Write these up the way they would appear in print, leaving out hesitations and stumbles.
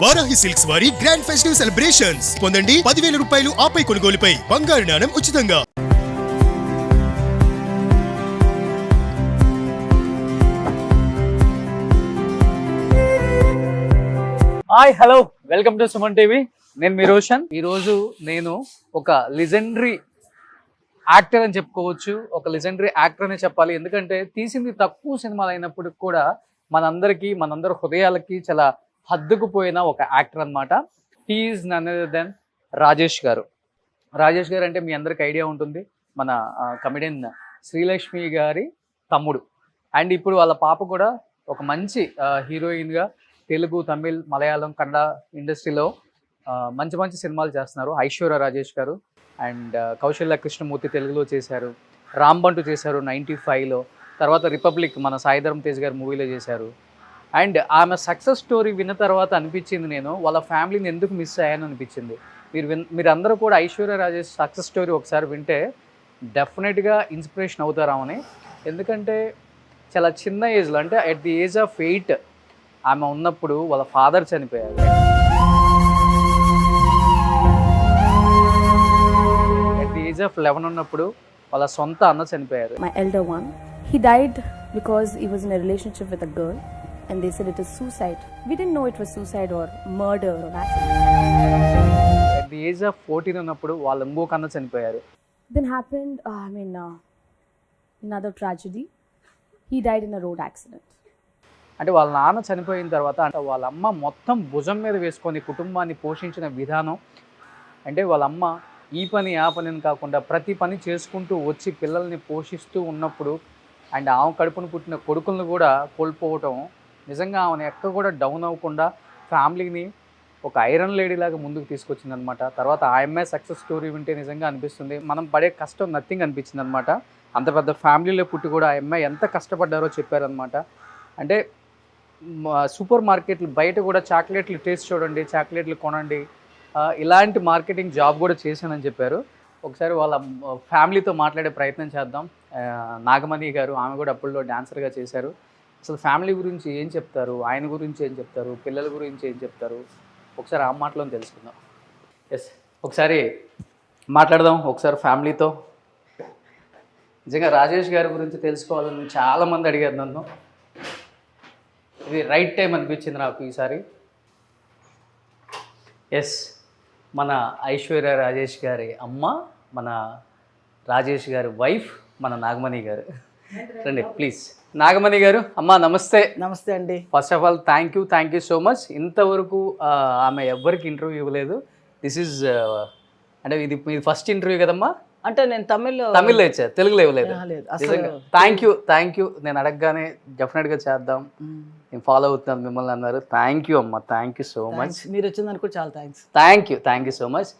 Varahi silks వారి grand festive celebrations పొందండి 10,000 రూపాయలు ఆపై కొనుగోలుపై బంగారు నాణెం ఉచితంగా. Hi hello welcome to Suman TV. నేను మీ రోషన్. ఈరోజు నేను ఒక లెజెండరీ యాక్టర్ అని చెప్పుకోవచ్చు. ఒక లెజెండరీ యాక్టర్ అనే చెప్పాలి. ఎందుకంటే తీసింది తక్కువ సినిమాలు అయినప్పటికి కూడా మనందరి హృదయాలకి చాలా హద్దుకుపోయిన ఒక యాక్టర్ అనమాట. He's none other than Rajesh garu. Rajesh గారు అంటే మీ అందరికి ఐడియా ఉంటుంది, మన కమెడియన్ శ్రీలక్ష్మి గారి తమ్ముడు. అండ్ ఇప్పుడు వాళ్ళ పాప కూడా ఒక మంచి హీరోయిన్గా తెలుగు, తమిళ్, మలయాళం, కన్నడ ఇండస్ట్రీలో మంచి మంచి సినిమాలు చేస్తున్నారు. ఐశ్వర్య రాజేష్ గారు అండ్ కౌశల్య కృష్ణమూర్తి తెలుగులో చేశారు, రాంబంటు చేశారు 95లో, తర్వాత రిపబ్లిక్ మన సాయిధరం తేజ్ గారు మూవీలో చేశారు. అండ్ ఆమె సక్సెస్ స్టోరీ విన్న తర్వాత అనిపించింది, నేను వాళ్ళ ఫ్యామిలీని ఎందుకు మిస్ అయ్యాను అనిపించింది. మీరందరూ కూడా ఐశ్వర్య రాజేష్ సక్సెస్ స్టోరీ ఒకసారి వింటే డెఫినెట్గా ఇన్స్పిరేషన్ అవుతారామని. ఎందుకంటే చాలా చిన్న ఏజ్లో, అంటే అట్ ది ఏజ్ ఆఫ్ 8 ఆమె ఉన్నప్పుడు వాళ్ళ ఫాదర్ చనిపోయారు. అట్ ది ఏజ్ ఆఫ్ 11 ఉన్నప్పుడు వాళ్ళ సొంత అన్న చనిపోయారు. My elder one, he died because he was in a relationship with a girl and they said it is suicide. We didn't know it was suicide or murder or accident. At the age of 14 ఉన్నప్పుడు వాళ్ళ ఇంకొక అన్న చనిపోయారు. Then happened, another tragedy. He died in a road accident. అంటే వాళ్ళ నాన్న చనిపోయిన తర్వాత అంటే వాళ్ళ అమ్మ మొత్తం భుజం మీద వేసుకొని కుటుంబాన్ని పోషించిన విధానం, అంటే వాళ్ళ అమ్మ ఈ పని ఆ పని అని కాకుండా ప్రతి పని చేసుకుంటూ వచ్చి పిల్లల్ని పోషిస్తూ ఉన్నప్పుడు అండ్ ఆమె కడుపును పుట్టిన కొడుకులను కూడా కోల్పోవటం, నిజంగా ఆమెను ఎక్కడ కూడా డౌన్ అవ్వకుండా ఫ్యామిలీని ఒక ఐరన్ లేడీ లాగా ముందుకు తీసుకొచ్చింది అనమాట. తర్వాత ఆ అమ్మాయి సక్సెస్ స్టోరీ వింటే నిజంగా అనిపిస్తుంది, మనం పడే కష్టం నథింగ్ అనిపించింది అనమాట. అంత పెద్ద ఫ్యామిలీలో పుట్టి కూడా ఆ అమ్మాయి ఎంత కష్టపడ్డారో చెప్పారనమాట. అంటే సూపర్ మార్కెట్లు బయట కూడా చాక్లెట్లు టేస్ట్ చూడండి, చాక్లెట్లు కొనండి, ఇలాంటి మార్కెటింగ్ జాబ్ కూడా చేశానని చెప్పారు. ఒకసారి వాళ్ళ ఫ్యామిలీతో మాట్లాడే ప్రయత్నం చేద్దాం. నాగమణి గారు, ఆమె కూడా అప్పుల్లో డాన్సర్గా చేశారు. అసలు ఫ్యామిలీ గురించి ఏం చెప్తారు, ఆయన గురించి ఏం చెప్తారు, పిల్లల గురించి ఏం చెప్తారు, ఒకసారి ఆ మాటలో తెలుసుకుందాం. ఎస్, ఒకసారి మాట్లాడదాం ఒకసారి ఫ్యామిలీతో. నిజంగా రాజేష్ గారి గురించి తెలుసుకోవాలని చాలామంది అడిగారు నన్ను. ఇది రైట్ టైం అనిపించింది నాకు ఈసారి. ఎస్, మన ఐశ్వర్య రాజేష్ గారి అమ్మ, మన రాజేష్ గారి వైఫ్, మన నాగమణి గారు. రండి ప్లీజ్. నాగమణి గారు, అమ్మ నమస్తే. నమస్తే అండి. First of all thank you so much. ఇంతవరకు ఆమె ఎవ్వరికి ఇంటర్వ్యూ ఇవ్వలేదు. దిస్ ఈజ్ అంటే ఇది మీ ఫస్ట్ ఇంటర్వ్యూ కదమ్మా? అంటే నేను తమిళ్లో ఇచ్చారు, తెలుగులో ఇవ్వలేదు. Thank you. నేను అడగగానే డెఫినెట్గా చేద్దాం, నేను ఫాలో అవుతున్నాను మిమ్మల్ని అన్నారు. థ్యాంక్ యూ అమ్మ, థ్యాంక్ యూ సో మచ్. మీరు వచ్చిందని కూడా చాలా thanks. Thank you so much.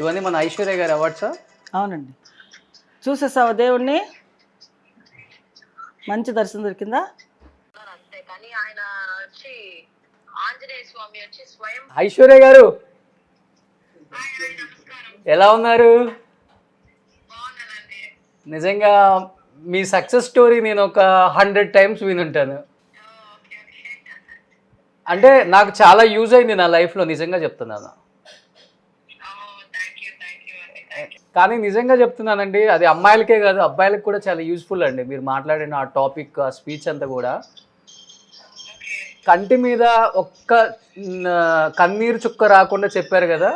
ఇవన్నీ మన ఐశ్వర్య గారి అవార్డ్సా? అవునండి. చూసేసావా దేవుణ్ణి? మంచి దర్శనం దొరికిందా? ఐశ్వర్య గారు ఎలా ఉన్నారు? నిజంగా మీ సక్సెస్ స్టోరీ నేను ఒక 100 times వినుంటాను. అంటే నాకు చాలా యూజ్ అయింది నా లైఫ్లో, నిజంగా చెప్తున్నాను. కానీ నిజంగా చెప్తున్నానండి, అది అమ్మాయిలకే కాదు అబ్బాయిలకు కూడా చాలా యూజ్ఫుల్ అండి. మీరు మాట్లాడిన ఆ టాపిక్, ఆ స్పీచ్ అంతా కూడా. కంటి మీద ఒక్క కన్నీరు చుక్క రాకుండా చెప్పారు కదా.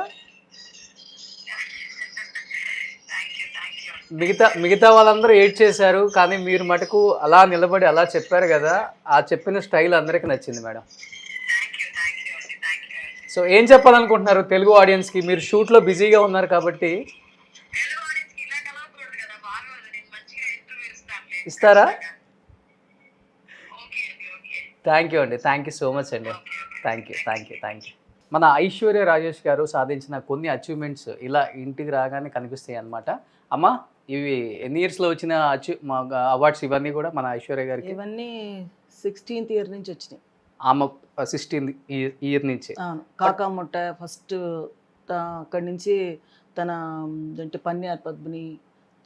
మిగతా వాళ్ళందరూ ఏడ్ చేశారు, కానీ మీరు మటుకు అలా నిలబడి అలా చెప్పారు కదా. ఆ చెప్పిన స్టైల్ అందరికీ నచ్చింది మేడం. సో ఏం చెప్పాలనుకుంటున్నారు తెలుగు ఆడియన్స్కి? మీరు షూట్లో బిజీగా ఉన్నారు కాబట్టి ఇస్తారా? థ్యాంక్ యూ అండి, థ్యాంక్ యూ సో మచ్ అండి. Thank you. మన ఐశ్వర్య రాజేష్ గారు సాధించిన కొన్ని అచీవ్మెంట్స్ ఇలా ఇంటికి రాగానే కనిపిస్తాయి అన్నమాట. అమ్మ, ఇవి ఎన్ని ఇయర్స్లో వచ్చిన అవార్డ్స్ ఇవన్నీ కూడా మన ఐశ్వర్య గారికి? ఇవన్నీ 16th year నుంచి వచ్చినాయి. ఆమె 16th year నుంచి. కాకాముట్ట ఫస్ట్, అక్కడి నుంచి తన పన్యార్ పద్మిని,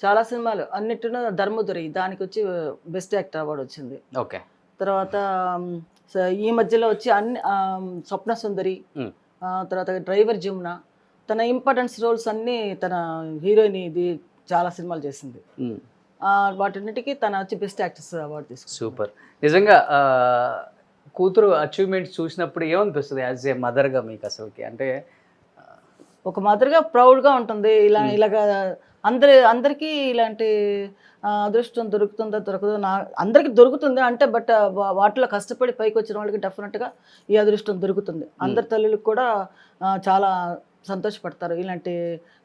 చాలా సినిమాలు అన్నిటిలో ధర్మదురి, దానికి వచ్చి బెస్ట్ యాక్టర్ అవార్డు వచ్చింది. ఓకే. తర్వాత సో ఈ మధ్యలో వచ్చి అన్ని స్వప్న సుందరి, తర్వాత డ్రైవర్ జమున, తన ఇంపార్టెన్స్ రోల్స్ అన్నీ తన హీరోయిన్ ఇది చాలా సినిమాలు చేసింది. వాటన్నిటికీ తన వచ్చి బెస్ట్ యాక్ట్రెస్ అవార్డు తీసుకుంది. సూపర్. నిజంగా కూతురు అచీవ్మెంట్స్ చూసినప్పుడు ఏమనిపిస్తుంది యాజ్ ఏ మదర్గా మీకు అసలుకి? అంటే ఒక మదర్గా ప్రౌడ్గా ఉంటుంది. ఇలాగా అందరికీ ఇలాంటి అదృష్టం దొరుకుతుందా దొరకదో అందరికీ దొరుకుతుంది అంటే, బట్ వాటిలో కష్టపడి పైకి వచ్చిన వాళ్ళకి డెఫినెట్గా ఈ అదృష్టం దొరుకుతుంది. అందరి తల్లులకు కూడా చాలా సంతోషపడతారు ఇలాంటి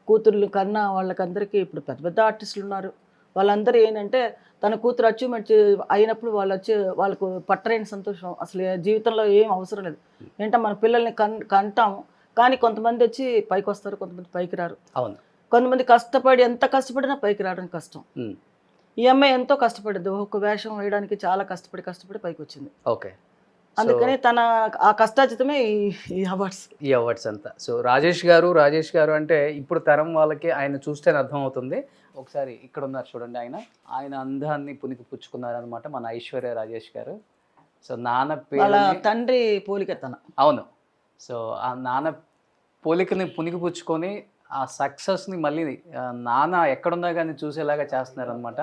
కూతుర్లు కన్నా. వాళ్ళకందరికీ ఇప్పుడు పెద్ద పెద్ద ఆర్టిస్టులు ఉన్నారు, వాళ్ళందరూ ఏంటంటే తన కూతురు అచీవ్మెంట్ అయినప్పుడు వాళ్ళకు పట్టలేని సంతోషం. అసలు జీవితంలో ఏం అవసరం లేదు. ఏంటంటే మన పిల్లల్ని కంటాము, కానీ కొంతమంది వచ్చి పైకి వస్తారు, కొంతమంది పైకి రారు. అవును, కొంతమంది కష్టపడి ఎంత కష్టపడినా పైకి రావడం కష్టం. ఈ అమ్మాయి ఎంతో కష్టపడింది, ఒక వేషం వేయడానికి చాలా కష్టపడి పైకి వచ్చింది. ఓకే, అందుకని తన ఆ కష్టాజితమే ఈ అవార్డ్స్ అంతా. సో రాజేష్ గారు అంటే ఇప్పుడు తరం వాళ్ళకి ఆయన చూస్తేనే అర్థం అవుతుంది. ఒకసారి ఇక్కడ ఉన్నారు చూడండి, ఆయన అందాన్ని పునికి పుచ్చుకున్నారనమాట మన ఐశ్వర్య రాజేష్ గారు. సో నాన్న పేరు తండ్రి పోలిక తన. అవును. సో ఆ నాన్న పోలికని పునికి పుచ్చుకొని ఆ సక్సెస్ని మళ్ళీ నాన్న ఎక్కడున్నా కానీ చూసేలాగా చేస్తున్నారనమాట.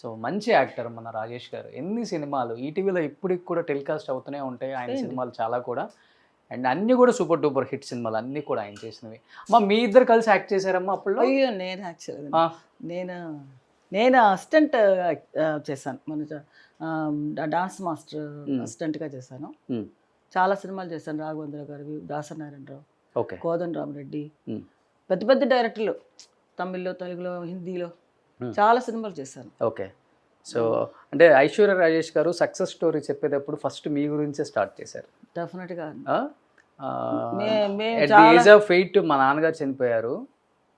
సో మంచి యాక్టర్ మన రాజేష్ గారు. ఎన్ని సినిమాలు ఈటీవీలో ఇప్పటికి కూడా టెలికాస్ట్ అవుతూనే ఉంటాయి ఆయన సినిమాలు చాలా కూడా. అండ్ అన్నీ కూడా సూపర్ డూపర్ హిట్ సినిమాలు అన్నీ కూడా ఆయన చేసినవి. మీ ఇద్దరు కలిసి యాక్ట్ చేశారమ్మా అప్పుడు? అయ్యో, నేను యాక్చువల్గా నేను అసిస్టెంట్ చేశాను, మన డాన్స్ మాస్టర్ అసిస్టెంట్గా చేశాను. చాలా సినిమాలు చేశాను, రాఘవేంద్ర గారివి, దాసనారాయణరావు, కోదండ రామరెడ్డి, పెద్ద పెద్ద డైరెక్టర్లు, తమిళ్లో, తెలుగులో, హిందీలో చాలా సినిమాలు చేశాను. ఓకే. సో అంటే ఐశ్వర్య రాజేష్ గారు సక్సెస్ స్టోరీ చెప్పేటప్పుడు ఫస్ట్ మీ గురించే స్టార్ట్ చేశారు. డెఫినెట్గా. ఎట్ ది ఏజ్ ఆఫ్ 8 మా నాన్నగారు చనిపోయారు.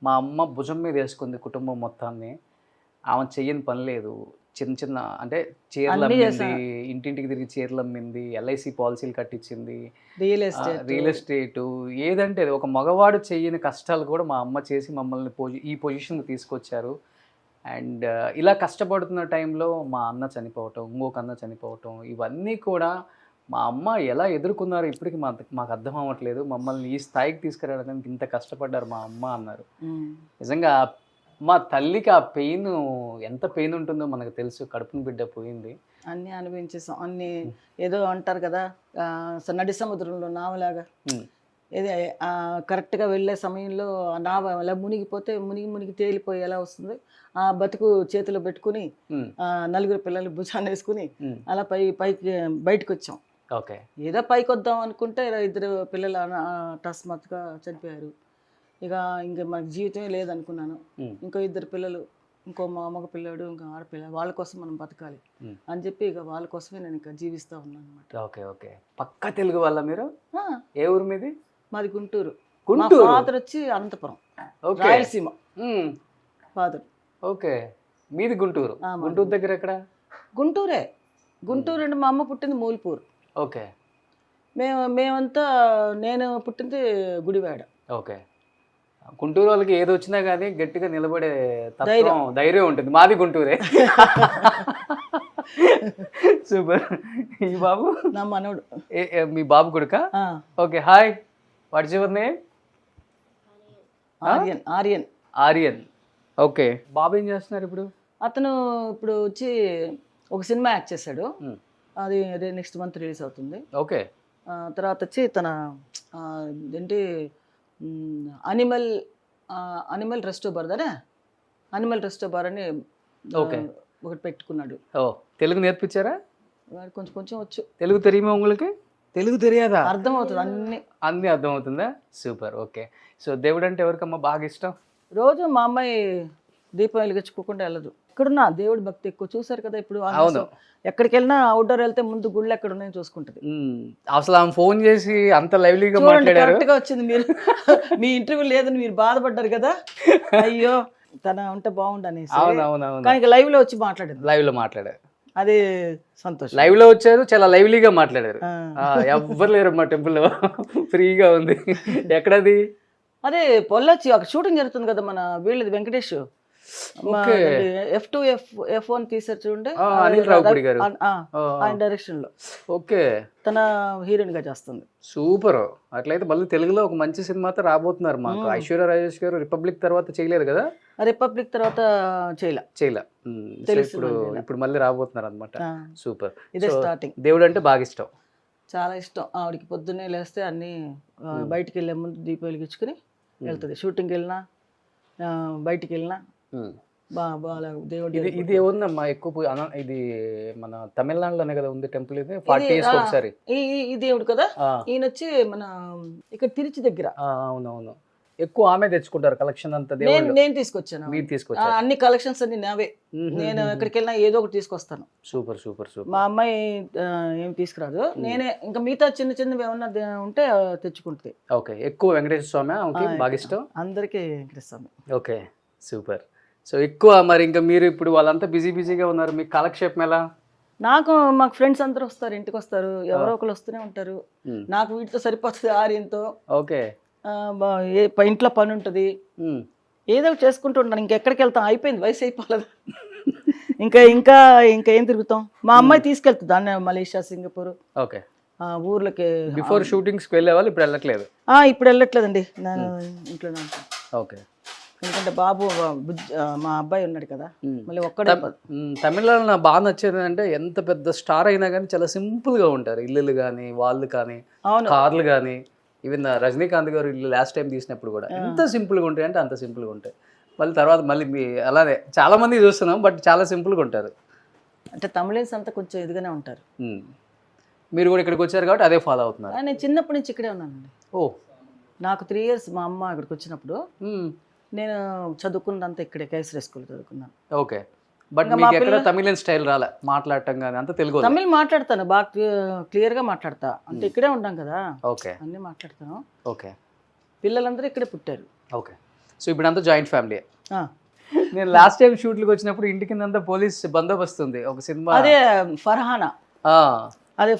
మా అమ్మ భుజం మీద వేసుకుంది కుటుంబం మొత్తాన్ని. ఆమె చెయ్యని పని లేదు. చిన్న అంటే చీరలు అమ్మింది, ఇంటింటికి తిరిగి చీరలు అమ్మింది, ఎల్ఐసి పాలసీలు కట్టించింది, రియల్ ఎస్టేట్, ఏదంటే ఒక మగవాడు చెయ్యని కష్టాలు కూడా మా అమ్మ చేసి మమ్మల్ని ఈ పొజిషన్కి తీసుకొచ్చారు. అండ్ ఇలా కష్టపడుతున్న టైంలో మా అన్న చనిపోవటం, ఇంకొక అన్న చనిపోవటం, ఇవన్నీ కూడా మా అమ్మ ఎలా ఎదుర్కొన్నారో ఇప్పటికి మాకు అర్థం అవ్వట్లేదు. మమ్మల్ని ఈ స్థాయికి తీసుకురావడానికి ఇంత కష్టపడ్డారు మా అమ్మ అన్నారు. నిజంగా మా తల్లికి ఆ పెయిన్, ఎంత పెయిన్ ఉంటుందో మనకు తెలుసు. కడుపుని బిడ్డ పోయింది, అన్నీ అనుభవించేసాం. అన్నీ ఏదో అంటారు కదా, నడి సముద్రంలో నావలాగా, ఏది కరెక్ట్గా వెళ్ళే సమయంలో ఆ నావ అలా మునిగిపోతే మునిగి తేలిపోయి ఎలా వస్తుంది, ఆ బతుకు చేతిలో పెట్టుకుని నలుగురు పిల్లలు భుజాన్ని వేసుకుని అలా పైకి బయటకు వచ్చాం. ఓకే, ఏదో పైకి వద్దాం అనుకుంటే 2 పిల్లలు అకస్మాత్తుగా చనిపోయారు. ఇక మనకు జీవితమే లేదనుకున్నాను. ఇంకో 2 పిల్లలు, ఇంకో మగ పిల్లాడు, ఇంకో ఆడపిల్ల, వాళ్ళ కోసం మనం బతకాలి అని చెప్పి ఇక వాళ్ళ కోసమే నేను ఇక జీవిస్తూ ఉన్నాను అనమాట. Okay okay. పక్కా తెలుగు వాళ్ళ మీరు? ఏ ఊరు మీది? మాది గుంటూరు. గుంటూరు. ఫాదర్ వచ్చి అనంతపురం, రాయలసీమ ఫాదర్. ఓకే, మీది గుంటూరు. గుంటూరు దగ్గర ఎక్కడ? గుంటూరే. గుంటూరు అంటే మా అమ్మ పుట్టింది మూల్పూర్. ఓకే. మేమంతా నేను పుట్టింది గుడివాడ. ఓకే. గుంటూరు వాళ్ళకి ఏది వచ్చినా కానీ గట్టిగా నిలబడే ధైర్యం ఉంటుంది. మాది గుంటూరే. సూపర్. ఈ బాబు నా మనోడు. మీ బాబు కొడుకా? Okay. Hi, what's your name? Aryan. Okay. బాబు ఏం చేస్తున్నారు ఇప్పుడు? అతను ఇప్పుడు వచ్చి ఒక సినిమా యాక్ట్ చేశాడు, అది నెక్స్ట్ మంత్ రిలీజ్ అవుతుంది. ఓకే. తర్వాత వచ్చి తన ఏంటి అనిమల్ రెస్టోబార్ అని ఒకటి పెట్టుకున్నాడు. తెలుగు నేర్పించారా? కొంచెం వచ్చు. తెలుగు తెలియమా உங்களுக்கு? తెలుగు తెలియదా? అర్థమవుతుంది, అన్నీ అర్థమవుతుందా? సూపర్. ఓకే. సో దేవుడు అంటే ఎవరికమ్మా బాగా ఇష్టం? రోజు మా అమ్మాయి దీపం వెలిగించుకోకుండా వెళ్ళదు. ఎక్కడున్నా దేవుడి భక్తి ఎక్కువ. చూసారు కదా ఇప్పుడు, ఎక్కడికి వెళ్ళినా అవుట్డోర్ వెళ్తే ముందు గుళ్ళు ఎక్కడ ఉన్నాయో చూసుకుంటది. అసలు ఆమె ఫోన్ చేసి అంత లైవ్లీగా మాట్లాడారు. కరెక్ట్ గా వచ్చింది. మీరు మీ ఇంటర్వ్యూ లేదని మీరు బాధపడ్డారు కదా, అయ్యో తన ఉంటే బాగుండనేసి. కానీ లైవ్ లో వచ్చి మాట్లాడారు. అది సంతోషం. లైవ్ లో వచ్చారు, చాలా లైవ్లీగా మాట్లాడారు. ఎవ్వరు లేరు మా టెంపుల్ లో, ఫ్రీగా ఉంది. ఎక్కడది? అదే పొల్లొచ్చి ఒక షూటింగ్ జరుగుతుంది కదా మన వీళ్ళది, వెంకటేష్ ఓకే. F2 F1 తీసారు చూడండి, అనిల్ రావిపూడి గారు. ఆయన డైరెక్షన్ లో ఓకే, తన హీరోయిన్ గా చేస్తుంది. సూపర్. అట్లయితే మళ్ళీ తెలుగులో ఒక మంచి సినిమాతో రాబోతున్నారు మాకు. ఐశ్వర్య రాజేష్ గారు రిపబ్లిక్ తర్వాత చేయలేదు కదా? రిపబ్లిక్ తర్వాత చేయలే. సో ఇప్పుడు మళ్ళీ రాబోతున్నారు అనమాట. సూపర్. ఇదే స్టార్టింగ్. దేవుడు అంటే బాగా ఇష్టం. చాలా ఇష్టం ఆవిడకి. పొద్దున్నే లేస్తే అన్ని బయటికి వెళ్ళే ముందు దీపం వెలిగించుకుని వెళ్తుంది. షూటింగ్కి వెళ్ళినా బయటికి వెళ్ళినా బాగా దేవుడు. ఇది ఏముందమ్మా ఎక్కువ ఇది మన తమిళనాడులోనే కదా ఉంది టెంపుల్. ఇది 40 years ఒకసారి ఈ దేవుడు కదా. ఈయన వచ్చి మన ఇక్కడ తిరుచి దగ్గర. అవునవును, ఎక్కువ ఆమె తెచ్చుకుంటారు కలెక్షన్ అంతా. నేను తీసుకొచ్చాను. మీరు తీసుకొచ్చారు? అన్ని కలెక్షన్స్ అన్ని నావే. నేను ఎక్కడికి వెళ్ళినా ఏదో ఒకటి తీసుకొస్తాను. Super super super. మా అమ్మాయి ఏం తీసుకురాదు. నేనే ఇంకా మిగతా చిన్న చిన్నవి ఏమన్నా ఉంటే తెచ్చుకుంటుంది. ఓకే, ఎక్కువ వెంకటేశ్వర స్వామి ఆమెకి బాగా ఇష్టం. అందరికీ Venkateswara Swamy. Okay, super. So ఎక్కువ మరి ఇంకా మీరు ఇప్పుడు వాళ్ళంతా బిజీగా ఉన్నారు, మీకు కాలక్షేపం ఎలా? మాకు ఫ్రెండ్స్ అందరూ వస్తారు, ఇంటికి వస్తారు, ఎవరో ఒకరు వస్తూనే ఉంటారు. నాకు వీటితో సరిపోతుంది ఆర్యంతో. ఓకే, ఇంట్లో పని ఉంటుంది, ఏదో ఒకటి చేసుకుంటూ ఉంటాను. ఇంకెక్కడికి వెళ్తాం, అయిపోయింది, వయసు అయిపోలేదు. ఇంకా ఇంకా ఇంకా ఏం తిరుగుతాం. మా అమ్మాయి తీసుకెళ్తుంది దాన్ని మలేషియా, సింగపూర్. ఓకే, ఊర్లకి. బిఫోర్ షూటింగ్స్కి వెళ్ళేవాళ్ళు, ఇప్పుడు వెళ్ళట్లేదు? ఇప్పుడు వెళ్ళట్లేదండి, నేను ఇంట్లోనే ఉంటాను. ఓకే, ఎందుకంటే బాబు మా అబ్బాయి ఉన్నాడు కదా, మళ్ళీ ఒక్కడే. తమిళనాడు నాకు బాగా నచ్చేది అంటే ఎంత పెద్ద స్టార్ అయినా కానీ చాలా సింపుల్గా ఉంటారు. ఇల్లులు కానీ వాళ్ళు కానీ కార్లు కానీ. ఈవెన్ రజనీకాంత్ గారు ఇల్లు లాస్ట్ టైం తీసినప్పుడు కూడా ఎంత సింపుల్గా ఉంటాయి అంటే అంత సింపుల్గా ఉంటాయి. మళ్ళీ తర్వాత మళ్ళీ అలానే చాలా మంది చూస్తున్నాం, బట్ చాలా సింపుల్గా ఉంటారు. అంటే తమిళన్స్ అంతా కొంచెం ఇదిగానే ఉంటారు. మీరు కూడా ఇక్కడికి వచ్చారు కాబట్టి అదే ఫాలో అవుతున్నారు? నేను చిన్నప్పటి నుంచి ఇక్కడే ఉన్నానండి. ఓ, నాకు 3 years మా అమ్మ ఇక్కడికి వచ్చినప్పుడు నేను చదువుకున్నదంతా ఇక్కడే, కేసరి స్కూల్ చదువుకున్నాను. ఓకే, బట్ మీకు ఎక్కడ తమిళన్ స్టైల్ రాలే మాట్లాడటం కానీ? అంత తెలుగు? తమిళ్ మాట్లాడతాను, బాగా క్లియర్గా మాట్లాడతా. అంటే ఇక్కడే ఉంటాం కదా, ఓకే, అన్నీ మాట్లాడతాను. ఓకే, పిల్లలందరూ ఇక్కడే పుట్టారు. ఓకే. సో ఇప్పుడు అంతా జాయింట్ ఫ్యామిలీ. నేను లాస్ట్ టైం షూట్లకు వచ్చినప్పుడు ఇంటి కింద పోలీస్ బందోబస్తు ఉంది. ఒక సినిమా అదే ఫర్హానా. అది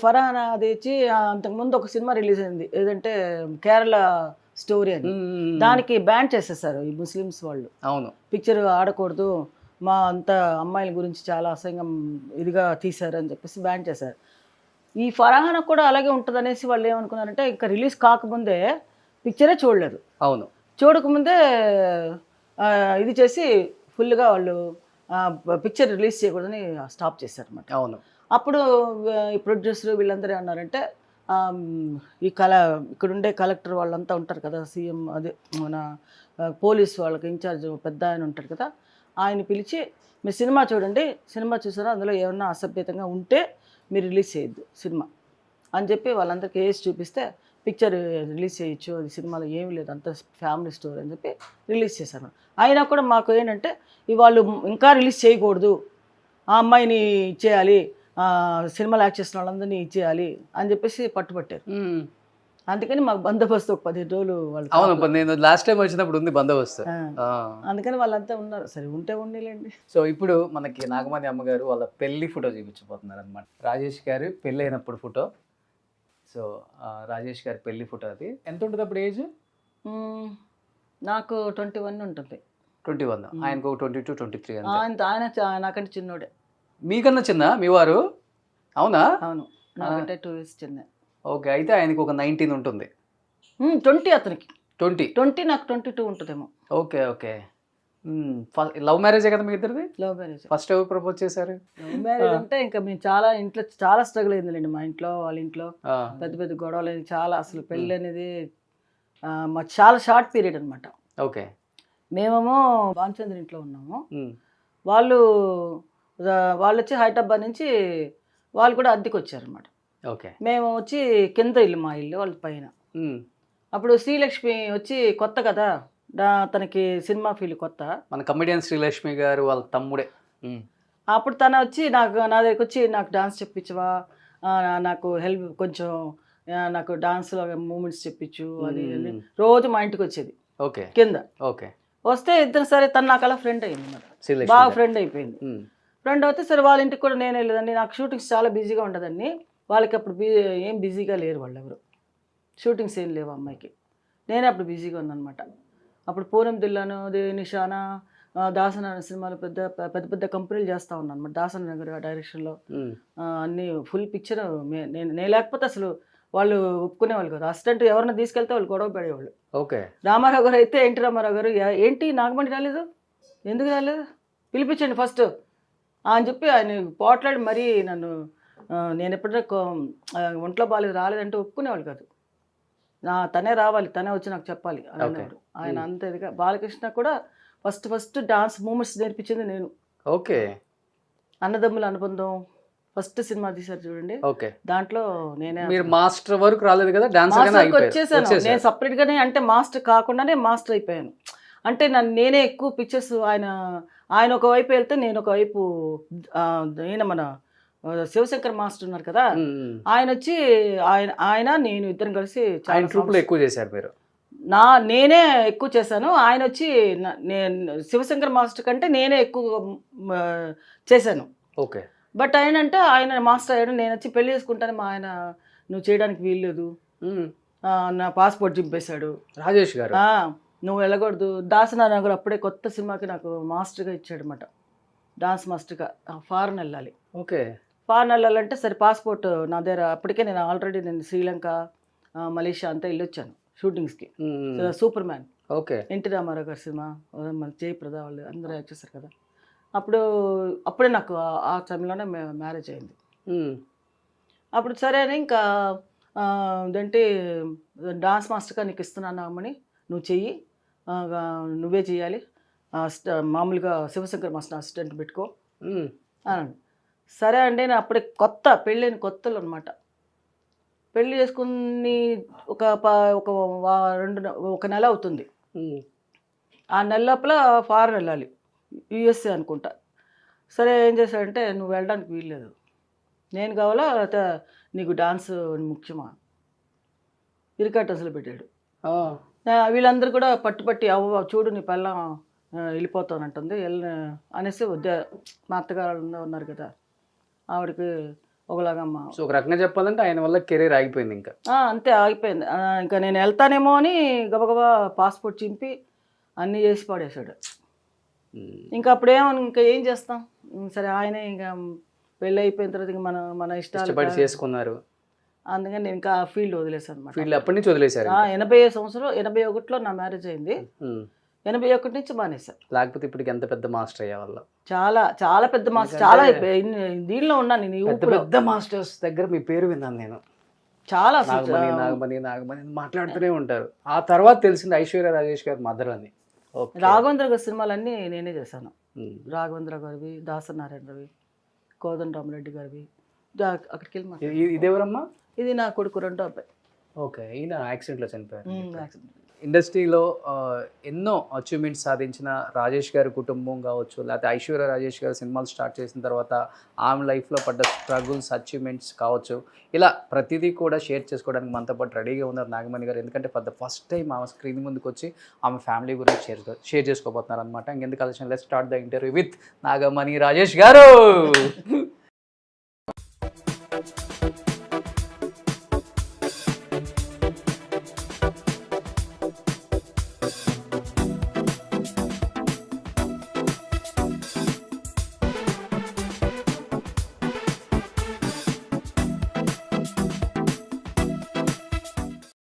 వచ్చి అంతకుముందు ఒక సినిమా రిలీజ్ అయింది, ఏదంటే కేరళ స్టోరీ అని. దానికి బ్యాన్ చేసేసారు ఈ ముస్లిమ్స్ వాళ్ళు. అవును, పిక్చర్ ఆడకూడదు, మా అంతా అమ్మాయిల గురించి చాలా అసహ్యం ఇదిగా తీశారు అని చెప్పేసి బ్యాన్ చేశారు. ఈ ఫర్హానా కూడా అలాగే ఉంటుంది అనేసి వాళ్ళు ఏమనుకున్నారంటే, ఇంకా రిలీజ్ కాకముందే పిక్చరే చూడలేదు. అవును, చూడకముందే ఇది చేసి ఫుల్గా వాళ్ళు పిక్చర్ రిలీజ్ చేయకూడదని స్టాప్ చేశారు అన్నమాట. అవును. అప్పుడు ఈ ప్రొడ్యూసర్ వీళ్ళందరూ అన్నారంటే, ఇక్కడుండే కలెక్టర్ వాళ్ళంతా ఉంటారు కదా, సీఎం అదే మన పోలీస్ వాళ్ళకి ఇన్ఛార్జ్ పెద్ద ఆయన ఉంటారు కదా, ఆయన పిలిచి మీరు సినిమా చూడండి, సినిమా చూసారా, అందులో ఏమన్నా అసభ్యతంగా ఉంటే మీరు రిలీజ్ చేయొద్దు సినిమా అని చెప్పి వాళ్ళందరికీ వేసి చూపిస్తే పిక్చర్ రిలీజ్ చేయొచ్చు, అది సినిమాలో ఏమీ లేదు, అంత ఫ్యామిలీ స్టోరీ అని చెప్పి రిలీజ్ చేశారు. అయినా కూడా మాకు ఏంటంటే వాళ్ళు ఇంకా రిలీజ్ చేయకూడదు, ఆ అమ్మాయిని ఇచ్చేయాలి, సినిమాలు యాక్ట్ చేసిన వాళ్ళందరినీ ఇచ్చేయాలి అని చెప్పేసి పట్టుబట్టారు. అందుకని మాకు బందోబస్తు ఒక 15 రోజులు వాళ్ళు. అవును, నేను లాస్ట్ టైం వచ్చినప్పుడు ఉంది బందోబస్తు. అందుకని వాళ్ళంతా ఉన్నారు. సరే ఉంటే ఉండేలేండి. సో ఇప్పుడు మనకి నాగమణి అమ్మగారు వాళ్ళ పెళ్లి ఫోటో చూపించబోతున్నారు అనమాట. రాజేష్ గారు పెళ్ళి అయినప్పుడు ఫోటో. సో రాజేష్ గారి పెళ్లి ఫోటో. అది ఎంత ఉంటుంది అప్పుడు ఏజ్? నాకు 21 ఉంటుంది. 21. ఆయనకు 22, 23. ఆయన నాకంటే చిన్నోడే. మీకన్నా చిన్న మీ వారు? అవునా? అవును, నాకంటే 2 years చిన్న. ఓకే, అయితే ఆయనకు ఒక 19 ఉంటుంది. 20 అతనికి. 20 నాకు 22 ఉంటుందేమో. Okay okay. లవ్ మ్యారేజే కదా మీ ఇద్దరిది? Love marriage. ఫస్ట్ ఎవరు ప్రపోజ్ చేశారు? లవ్ మ్యారేజ్ అంటే ఇంకా మేము ఇంట్లో చాలా స్ట్రగుల్ అయిందిలేండి. మా ఇంట్లో వాళ్ళ ఇంట్లో పెద్ద పెద్ద గొడవలు అనేది చాలా. అసలు పెళ్ళి అనేది మాకు చాలా షార్ట్ పీరియడ్ అనమాట. ఓకే. మేమేమో భానుచంద్ర ఇంట్లో ఉన్నాము, వాళ్ళు వచ్చి హైదరాబాద్ నుంచి వాళ్ళు కూడా అద్దెకి వచ్చారనమాట. ఓకే. మేము వచ్చి కింద ఇల్లు, మా ఇల్లు వాళ్ళ పైన. అప్పుడు శ్రీలక్ష్మి వచ్చి కొత్త కదా, తనకి సినిమా ఫీల్డ్ కొత్త. మన కమెడియన్ శ్రీలక్ష్మి గారు వాళ్ళ తమ్ముడే. అప్పుడు తను వచ్చి నా దగ్గరికి వచ్చి నాకు డాన్స్ చెప్పించవా, నాకు హెల్ప్ కొంచెం, నాకు డాన్స్లో మూమెంట్స్ చెప్పించు అది రోజు మా ఇంటికి వచ్చేది. ఓకే. కింద. ఓకే. వస్తే ఇద్దరు సరే, తను నాకు అలా ఫ్రెండ్ అయింది అన్నమాట, బాగా ఫ్రెండ్ అయిపోయింది. ఫ్రెండ్ అయితే సరే వాళ్ళ ఇంటికి కూడా నేను వెళ్ళేదండి. నాకు షూటింగ్స్ చాలా బిజీగా ఉండదండి. వాళ్ళకి అప్పుడు ఏం బిజీగా లేరు వాళ్ళు ఎవరు, షూటింగ్స్ ఏం లేవు అమ్మాయికి. నేనే అప్పుడు బిజీగా ఉన్నాను అనమాట. అప్పుడు పూనం దిల్లాను, నిషానా, దాసనారాయణ సినిమాలు పెద్ద పెద్ద పెద్ద కంపెనీలు చేస్తూ ఉన్నాను అనమాట. దాసనారాయణ గారు డైరెక్షన్లో అన్ని ఫుల్ పిక్చర్ నేను లేకపోతే అసలు వాళ్ళు ఒప్పుకునేవాళ్ళు కాదు. అసిస్టెంట్ ఎవరైనా తీసుకెళ్తే వాళ్ళు గొడవ పడేవాళ్ళు. ఓకే. రామారావు గారు అయితే ఎన్టీ రామారావు గారు ఏంటి నాగమణి రాలేదు, ఎందుకు రాలేదు, పిలిపించండి ఫస్ట్ అని చెప్పి ఆయన పోట్లాడి మరీ నన్ను నేను ఎప్పుడైనా ఒంట్లో బాగాలేదు రాలేదంటే ఒప్పుకునేవాళ్ళు కాదు. తనే రావాలి, తనే వచ్చి నాకు చెప్పాలి అనేవాడు ఆయన. అంతే ఇదిగా బాలకృష్ణ కూడా ఫస్ట్ డాన్స్ మూమెంట్స్ నేర్పించింది నేను. ఓకే. అన్నదమ్ముల అనుబంధం ఫస్ట్ సినిమా తీశారు చూడండి, ఓకే. దాంట్లో నేనే. మీరు మాస్టర్ వరకు రాలేదు కదా, డాన్స్ వచ్చేసాను నేను సపరేట్ గానే. అంటే మాస్టర్ కాకుండానే మాస్టర్ అయిపోయాను. అంటే నేనే ఎక్కువ పిక్చర్స్ ఆయన ఒకవైపు వెళ్తే నేను ఒకవైపు మన శివశంకర్ మాస్టర్ ఉన్నారు కదా, ఆయన వచ్చి ఆయన నేను ఇద్దరం కలిసి ఆయన ట్రూప్లో ఎక్కువ చేశారు మీరు. నేనే ఎక్కువ చేశాను. ఆయన వచ్చి శివశంకర్ మాస్టర్ కంటే నేనే ఎక్కువ చేశాను. ఓకే. బట్ ఆయన మాస్టర్ అయ్యాడు, నేను వచ్చి పెళ్లి చేసుకుంటాను. మా ఆయన నువ్వు చేయడానికి వీల్లేదు, నా పాస్పోర్ట్ చింపేశాడు రాజేష్ గారు, నువ్వు వెళ్ళకూడదు. దాసనారాయణ గారు అప్పుడే కొత్త సినిమాకి నాకు మాస్టర్గా ఇచ్చాడు అనమాట, డాన్స్ మాస్టర్గా. ఫారెన్ వెళ్ళాలి. ఓకే. ఫారెన్ వెళ్ళాలంటే సరే పాస్పోర్ట్ నా దగ్గర అప్పటికే నేను ఆల్రెడీ శ్రీలంక మలేషియా అంతా వెళ్ళొచ్చాను షూటింగ్స్కి. Super man, okay, NT Rama Rao గారి సినిమా, మన జయప్రద వాళ్ళు అందరూ యాక్ట్ చేశారు కదా. అప్పుడే నాకు ఆ టైంలోనే మ్యారేజ్ అయింది. అప్పుడు సరే అని ఇంకా ఏంటంటే డాన్స్ మాస్టర్గా నీకు ఇస్తున్నాను అమ్మని, నువ్వు చెయ్యి, నువ్వే చెయ్యాలి, మామూలుగా శివశంకర్ మాస్టర్ అసిస్టెంట్ పెట్టుకో అనండి. సరే అండి. నేను అప్పుడే పెళ్ళైన కొత్తలు అనమాట. పెళ్ళి చేసుకుని ఒక నెల అవుతుంది. ఆ నెల లోపల ఫారెన్ వెళ్ళాలి, యుఎస్ఏ అనుకుంటా. సరే ఏం చేశాడంటే నువ్వు వెళ్ళడానికి వీల్లేదు, నేను కావాలా లేకపోతే నీకు డాన్స్ ముఖ్యమా, ఇరికాటన్స్లో పెట్టాడు. వీళ్ళందరూ కూడా పట్టుపట్టి అవ్వ చూడు నీ పిల్లం వెళ్ళిపోతానంటుంది అనేసి మా అత్తగారు ఉన్నారు కదా, ఆవిడకి ఒకలాగమ్మ. సో ఒక రకంగా చెప్పాలంటే ఆయన వల్ల కెరీర్ ఆగిపోయింది. ఇంకా అంతే ఆగిపోయింది. ఇంకా నేను వెళ్తానేమో అని గబగబా పాస్పోర్ట్ చింపి అన్నీ చేసి పడేశాడు. ఇంకా ఇంకా ఏం చేస్తాం. సరే ఆయనే ఇంకా పెళ్ళి అయిపోయిన తర్వాత ఇంకా మన ఇష్టాలు చేసుకున్నారు. అందుకని నేను ఇంకా ఫీల్డ్ వదిలేసాను అనమాట. ఫీల్డ్ అప్పటి నుంచి వదిలేశారు. 81లో నా మ్యారేజ్ అయింది. 81 నుంచి మానేసా. లేకపోతే ఇప్పటికి ఎంత పెద్ద మాస్టర్ అయ్యే వాళ్ళ. చాలా చాలా పెద్ద మాస్టర్, చాలా దీనిలో ఉన్నాను నేను. పెద్ద మాస్టర్స్ దగ్గర మీ పేరు విన్నాను నేను. చాలా నాగమణి మాట్లాడుతూనే ఉంటారు. ఆ తర్వాత తెలిసింది ఐశ్వర్య రాజేష్ గారి మదర్ అని. రాఘవేంద్ర గారి సినిమాలన్నీ నేనే చేశాను. రాఘవేంద్ర గారివి, దాసనారాయణ గారివి, కోదండరామరెడ్డి గారివి. అక్కడికి వెళ్ళి ఇదేవరమ్మా? ఇది నా కొడుకు రెండో అబ్బాయి. ఓకే. ఈయన యాక్సిడెంట్లో చనిపోయారు. ఇండస్ట్రీలో ఎన్నో అచీవ్మెంట్స్ సాధించిన రాజేష్ గారి కుటుంబం కావచ్చు, లేకపోతే ఐశ్వర్య రాజేష్ గారు సినిమాలు స్టార్ట్ చేసిన తర్వాత ఆమె లైఫ్లో పడ్డ స్ట్రగుల్స్, అచీవ్మెంట్స్ కావచ్చు, ఇలా ప్రతిదీ కూడా షేర్ చేసుకోవడానికి మనతో పాటు రెడీగా ఉన్నారు నాగమణి గారు. ఎందుకంటే ఫస్ట్ టైం ఆమె స్క్రీన్ ముందుకు వచ్చి ఆమె ఫ్యామిలీ గురించి షేర్ చేసుకోబోతున్నారు అనమాట. ఇంకెందుకు ఆలోచన, let's start the interview with Nagamani Rajesh గారు.